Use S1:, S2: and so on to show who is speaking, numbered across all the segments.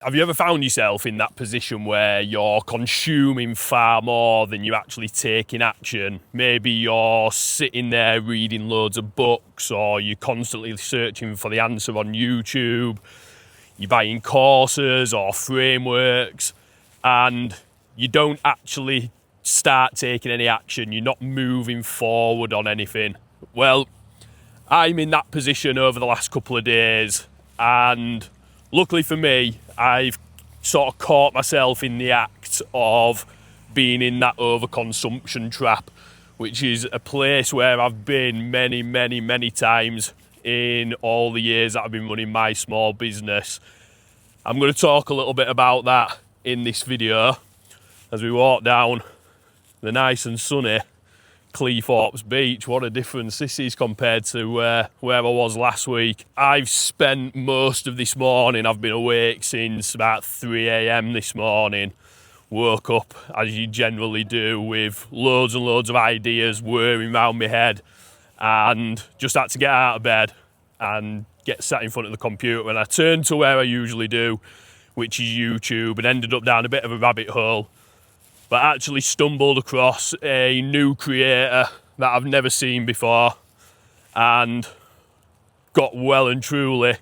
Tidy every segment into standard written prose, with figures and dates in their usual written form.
S1: Have you ever found yourself in that position where you're consuming far more than you're actually taking action? Maybe you're sitting there reading loads of books, or you're constantly searching for the answer on YouTube, you're buying courses or frameworks, and you don't actually start taking any action. You're not moving forward on anything. Well, I'm in that position over the last couple of days, and luckily for me, I've sort of caught myself in the act of being in that overconsumption trap, which is a place where I've been many times in all the years that I've been running my small business. I'm going to talk a little bit about that in this video as we walk down the nice and sunny Cleethorpes Beach. What a difference this is compared to where I was last week. I've spent most of this morning, I've been awake since about 3 a.m. this morning. Woke up, as you generally do, with loads and loads of ideas whirring around my head, and just had to get out of bed and get sat in front of the computer. And I turned to where I usually do, which is YouTube, and ended up down a bit of a rabbit hole. But actually stumbled across a new creator that I've never seen before, and got well and truly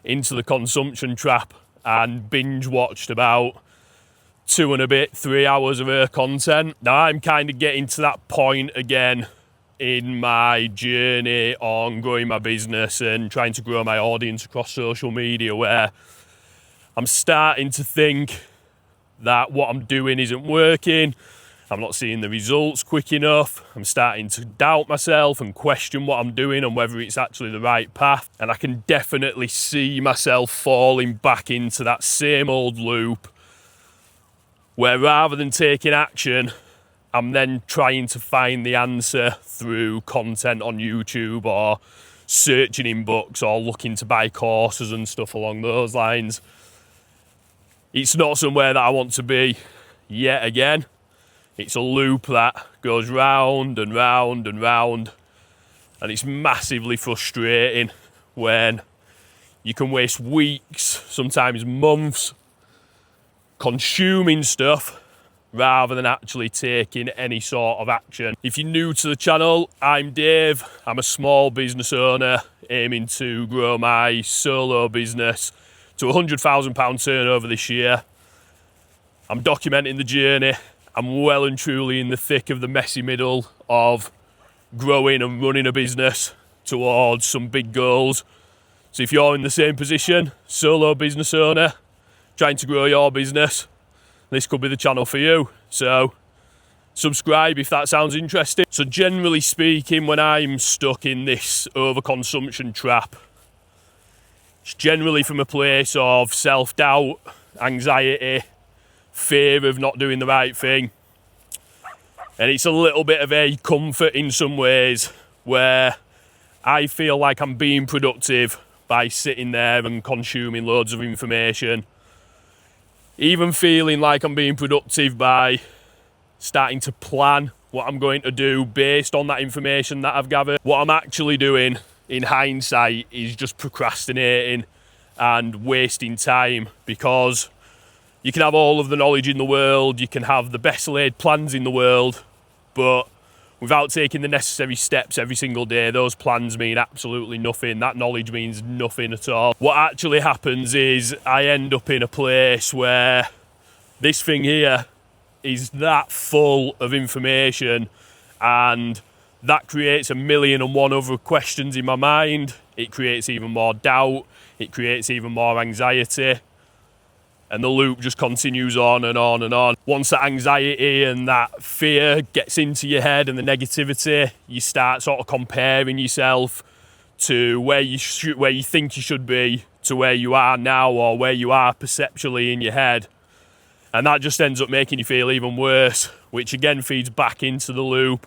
S1: into the consumption trap and binge watched about 3 hours of her content. Now I'm kind of getting to that point again in my journey on growing my business and trying to grow my audience across social media, where I'm starting to think that what I'm doing isn't working. I'm not seeing the results quick enough. I'm starting to doubt myself and question what I'm doing and whether it's actually the right path. And I can definitely see myself falling back into that same old loop where, rather than taking action, I'm then trying to find the answer through content on YouTube, or searching in books, or looking to buy courses and stuff along those lines. It's not somewhere that I want to be yet again. It's a loop that goes round and round and round, and it's massively frustrating when you can waste weeks, sometimes months, consuming stuff rather than actually taking any sort of action. If you're new to the channel, I'm Dave. I'm a small business owner aiming to grow my solo business to £100,000 turnover this year. I'm documenting the journey. I'm well and truly in the thick of the messy middle of growing and running a business towards some big goals. So if you're in the same position, solo business owner, trying to grow your business, this could be the channel for you. So subscribe if that sounds interesting. So generally speaking, when I'm stuck in this overconsumption trap, it's generally from a place of self-doubt, anxiety, fear of not doing the right thing. And it's a little bit of a comfort in some ways, where I feel like I'm being productive by sitting there and consuming loads of information. Even feeling like I'm being productive by starting to plan what I'm going to do based on that information that I've gathered. What I'm actually doing in hindsight is just procrastinating and wasting time, because you can have all of the knowledge in the world, you can have the best laid plans in the world, but without taking the necessary steps every single day, those plans mean absolutely nothing. That knowledge means nothing at all. What actually happens is I end up in a place where this thing here is that full of information, and that creates 1,000,001 other questions in my mind. It creates even more doubt. It creates even more anxiety. And the loop just continues on and on and on. Once that anxiety and that fear gets into your head and the negativity, you start sort of comparing yourself to where you think you should be to where you are now, or where you are perceptually in your head. And that just ends up making you feel even worse, which again feeds back into the loop,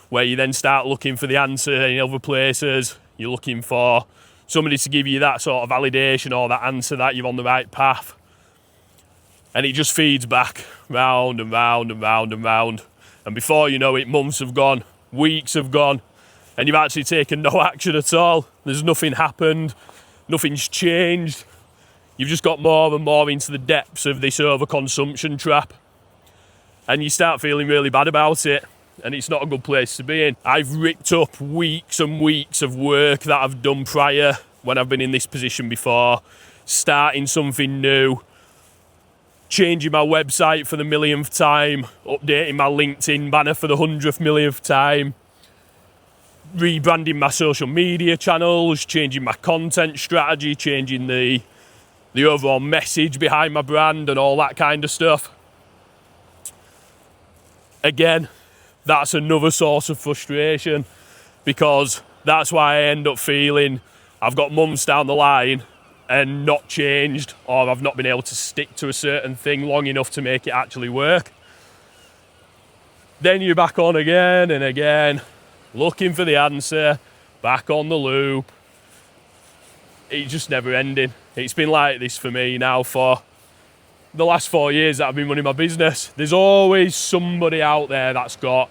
S1: where you then start looking for the answer in other places. You're looking for somebody to give you that sort of validation or that answer that you're on the right path. And it just feeds back round and round and round and round. And before you know it, months have gone, weeks have gone, and you've actually taken no action at all. There's nothing happened, nothing's changed. you've just got more and more into the depths of this overconsumption trap. And you start feeling really bad about it. And it's not a good place to be in. I've ripped up weeks and weeks of work that I've done prior when I've been in this position before, starting something new, changing my website for the millionth time, updating my LinkedIn banner for the 100th millionth time, rebranding my social media channels, changing my content strategy, changing the overall message behind my brand and all that kind of stuff. Again, that's another source of frustration, because that's why I end up feeling I've got months down the line and not changed, or I've not been able to stick to a certain thing long enough to make it actually work. Then you're back on again and again, looking for the answer, back on the loop. It's just never ending. It's been like this for me now for the last 4 years that I've been running my business. There's always somebody out there that's got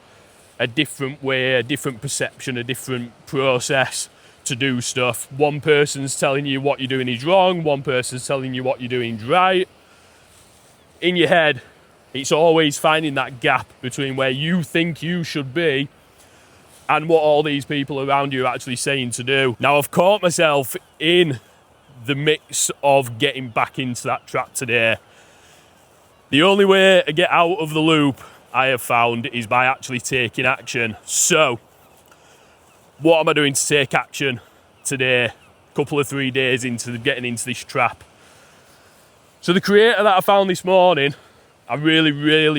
S1: a different way, a different perception, a different process to do stuff. One person's telling you what you're doing is wrong, one person's telling you what you're doing is right. In your head, it's always finding that gap between where you think you should be and what all these people around you are actually saying to do. Now, I've caught myself in the mix of getting back into that trap today. The only way to get out of the loop, I have found, is by actually taking action. So, what am I doing to take action today? Couple of 3 days into getting into this trap. So the creator that I found this morning, I really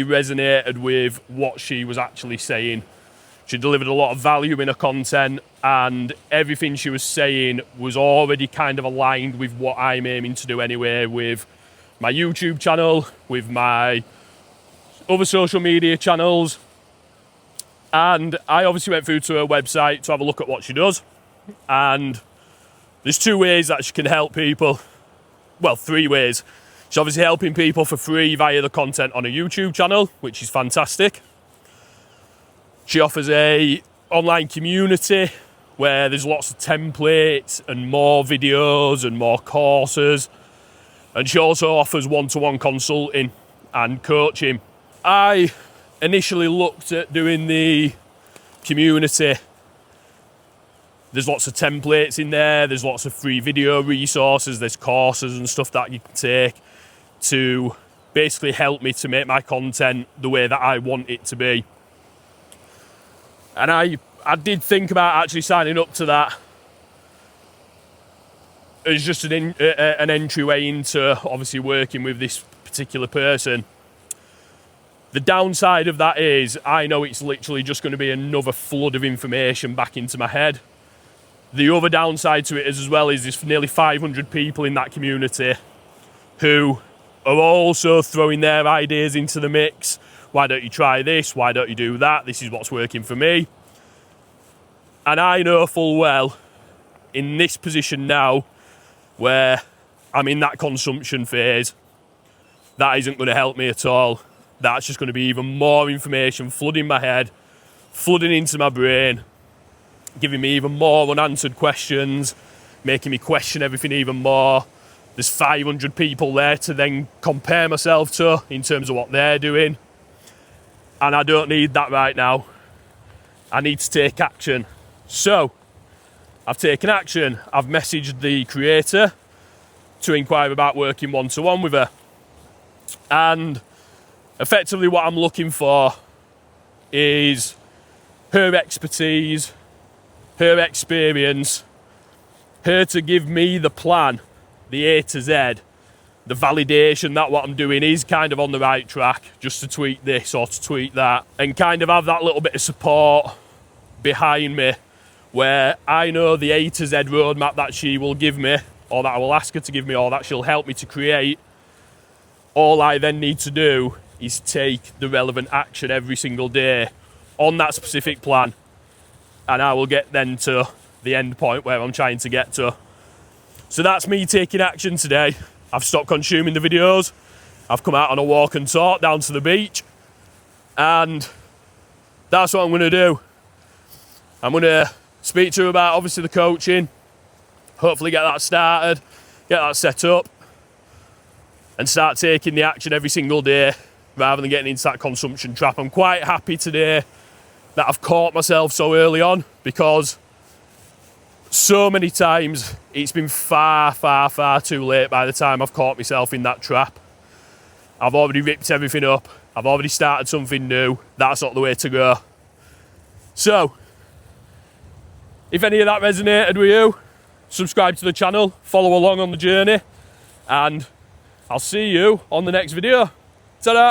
S1: resonated with what she was actually saying. She delivered a lot of value in her content, and everything she was saying was already kind of aligned with what I'm aiming to do anyway, with my YouTube channel, with my other social media channels. And I obviously went through to her website to have a look at what she does. And there's 2 ways that she can help people. Well, 3 ways. She's obviously helping people for free via the content on her YouTube channel, which is fantastic. She offers a online community where there's lots of templates and more videos and more courses. And she also offers one-to-one consulting and coaching. I initially looked at doing the community. There's lots of templates in there, there's lots of free video resources, there's courses and stuff that you can take to basically help me to make my content the way that I want it to be. And I did think about actually signing up to that as just an entryway into obviously working with this particular person. The downside of that is I know it's literally just going to be another flood of information back into my head. The other downside to it is as well is there's nearly 500 people in that community who are also throwing their ideas into the mix. Why don't you try this? Why don't you do that? This is what's working for me. And I know full well in this position now where I'm in that consumption phase, that isn't going to help me at all. That's just going to be even more information flooding my head, flooding into my brain, giving me even more unanswered questions, making me question everything even more. There's 500 people there to then compare myself to in terms of what they're doing. And I don't need that right now. I need to take action. So, I've taken action. I've messaged the creator to inquire about working one-to-one with her. And effectively what I'm looking for is her expertise, her experience, her to give me the plan, the A to Z, the validation that what I'm doing is kind of on the right track, just to tweak this or to tweak that, and kind of have that little bit of support behind me where I know the A to Z roadmap that she will give me, or that I will ask her to give me, or that she'll help me to create. All I then need to do is take the relevant action every single day on that specific plan, and I will get then to the end point where I'm trying to get to. So that's me taking action today. I've stopped consuming the videos. I've come out on a walk and talk down to the beach, and that's what I'm going to do. I'm going to speak to her about obviously the coaching, hopefully get that started, get that set up, and start taking the action every single day rather than getting into that consumption trap. I'm quite happy today that I've caught myself so early on, because so many times it's been far, far, far too late by the time I've caught myself in that trap. I've already ripped everything up. I've already started something new. That's not the way to go. So, if any of that resonated with you, subscribe to the channel, follow along on the journey, and I'll see you on the next video. Ta-da!